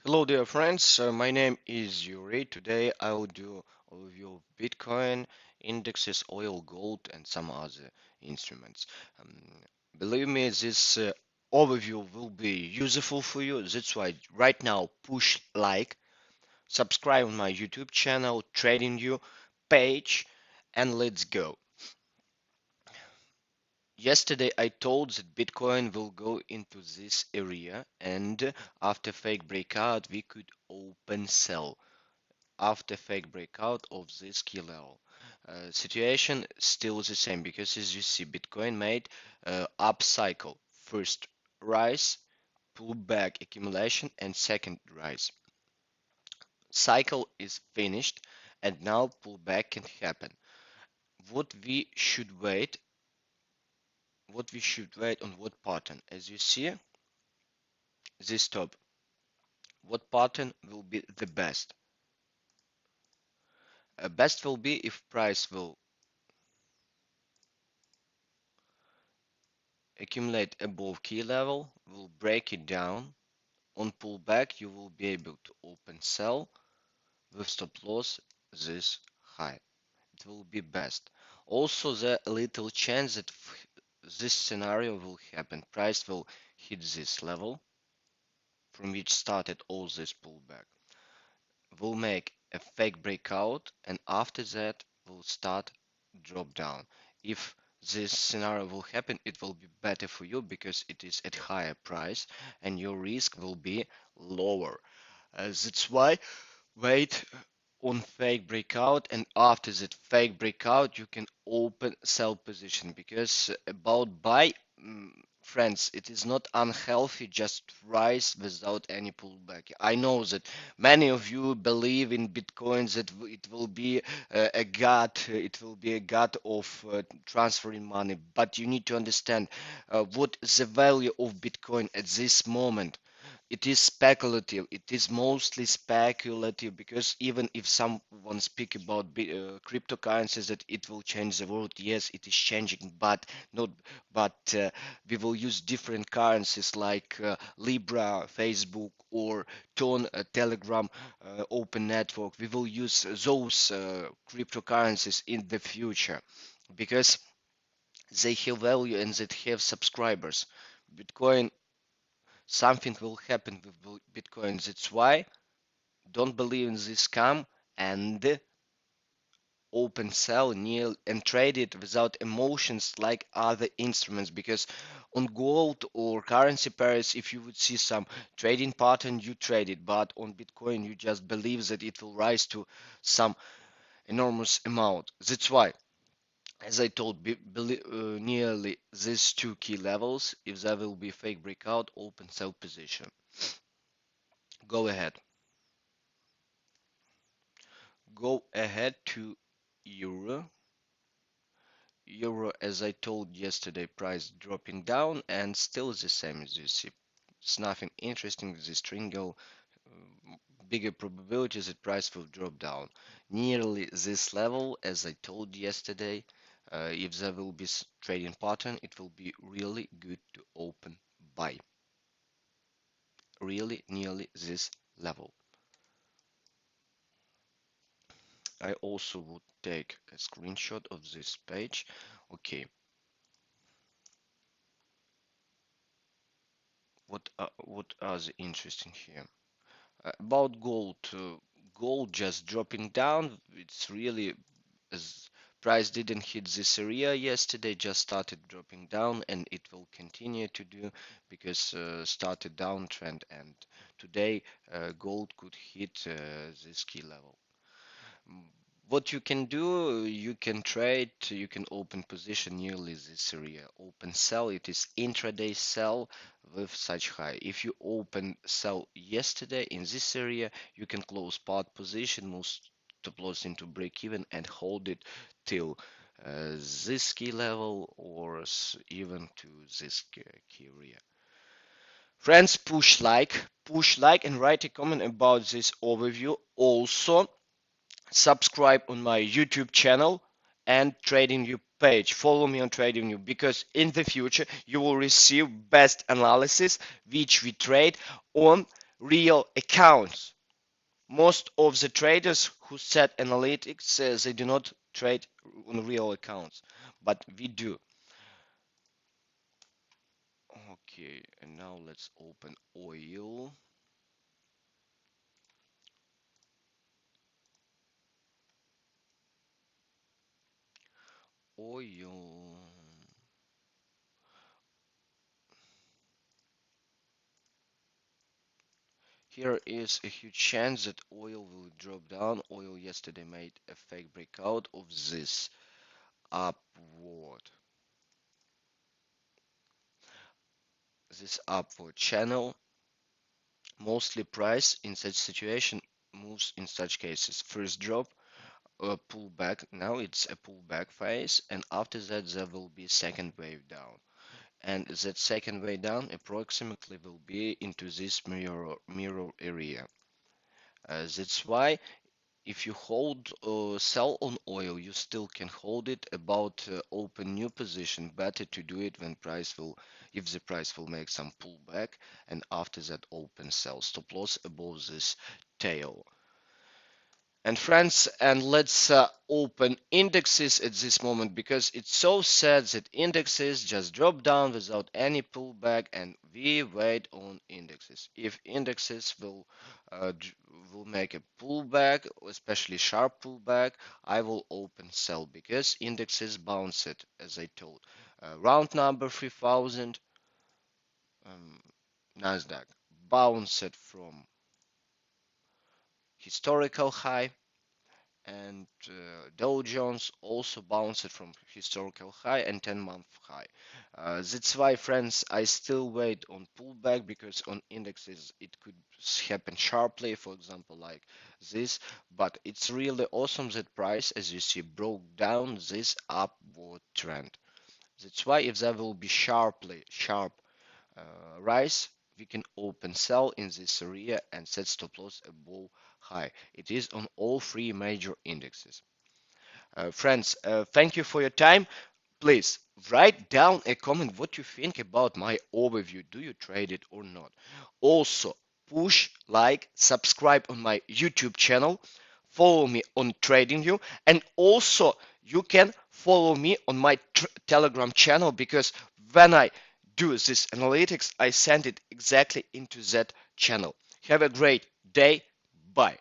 Hello dear friends, my name is Yuri. Today I will do overview of Bitcoin, indexes, oil, gold and some other instruments. Um, Believe me, this overview will be useful for you. That's why right now push like, subscribe on my YouTube channel, Trading You page, and let's go. Yesterday I told that Bitcoin will go into this area and after fake breakout we could open sell after fake breakout of this key level. Situation still the same because as you see Bitcoin made up cycle. First rise, pullback accumulation and second rise. Cycle is finished and now pullback can happen. What we should wait on what pattern? As you see this top, what pattern will be the best? Best will be if price will accumulate above key level, will break it down. On pullback, you will be able to open sell with stop loss this high. It will be best. Also, there a little chance that this scenario will happen. Price will hit this level from which started all this pullback. Will make a fake breakout and after that will start drop down. If this scenario will happen, it will be better for you because it is at higher price and your risk will be lower. That's why wait on fake breakout and after that fake breakout you can open sell position because about buy friends, it is not unhealthy just rise without any pullback. I know that many of you believe in Bitcoin that it will be a god, it will be a god of transferring money, but you need to understand what the value of Bitcoin at this moment. It is speculative. It is mostly speculative because even if someone speak about cryptocurrencies that it will change the world, yes, it is changing, but not. But we will use different currencies like Libra, Facebook, or Ton, Telegram, Open Network. We will use those cryptocurrencies in the future because they have value and they have subscribers. Bitcoin, something will happen with Bitcoin. That's why don't believe in this scam and open sell near and trade it without emotions like other instruments because on gold or currency pairs if you would see some trading pattern you trade it, but on Bitcoin you just believe that it will rise to some enormous amount. That's why, as I told, nearly these two key levels, if there will be fake breakout, open sell position. Go ahead. Go ahead to euro. Euro, as I told yesterday, price dropping down and still the same as you see. It's nothing interesting with this triangle. Bigger probabilities that price will drop down. Nearly this level, as I told yesterday, if there will be trading pattern, it will be really good to open buy. Really nearly this level. I also would take a screenshot of this page. Okay, what are the interesting here? About gold, gold just dropping down. It's really as price didn't hit this area yesterday, just started dropping down, and it will continue to do because started downtrend. And today, gold could hit this key level. What you can do, you can trade, you can open position nearly this area. Open sell, it is intraday sell with such high. If you open sell yesterday in this area, you can close part position, move stop loss into break even and hold it till this key level or even to this key area. Friends, push like and write a comment about this overview. Also, subscribe on my YouTube channel and TradingView page. Follow me on TradingView because in the future you will receive best analysis which we trade on real accounts. Most of the traders who set analytics says they do not trade on real accounts, but we do. Okay, and now let's open oil. Oil. Here is a huge chance that oil will drop down. Oil yesterday made a fake breakout of this upward channel. Mostly price in such situation moves in such cases. First drop, a pullback. Now it's a pullback phase, and after that there will be second wave down. And that second wave down approximately will be into this mirror area. That's why if you hold sell on oil, you still can hold it about open new position. Better to do it when price will, if the price will make some pullback, and after that open sell. Stop loss above this tail. And friends, and let's open indexes at this moment, because it's so sad that indexes just drop down without any pullback, and we wait on indexes. If indexes will make a pullback, especially sharp pullback, I will open sell, because indexes bounce it, as I told. Round number 3000, um, Nasdaq bounced from historical high, and Dow Jones also bounced from historical high and 10-month high. That's why, friends, I still wait on pullback, because on indexes it could happen sharply, for example, like this. But it's really awesome that price, as you see, broke down this upward trend. That's why if there will be sharp rise, we can open sell in this area and set stop loss above high. It is on all three major indexes. Friends, thank you for your time. Please write down a comment what you think about my overview. Do you trade it or not? Also, push like, subscribe on my YouTube channel, follow me on TradingView, and also you can follow me on my Telegram channel, because when I do this analytics, I send it exactly into that channel. Have a great day. Bye.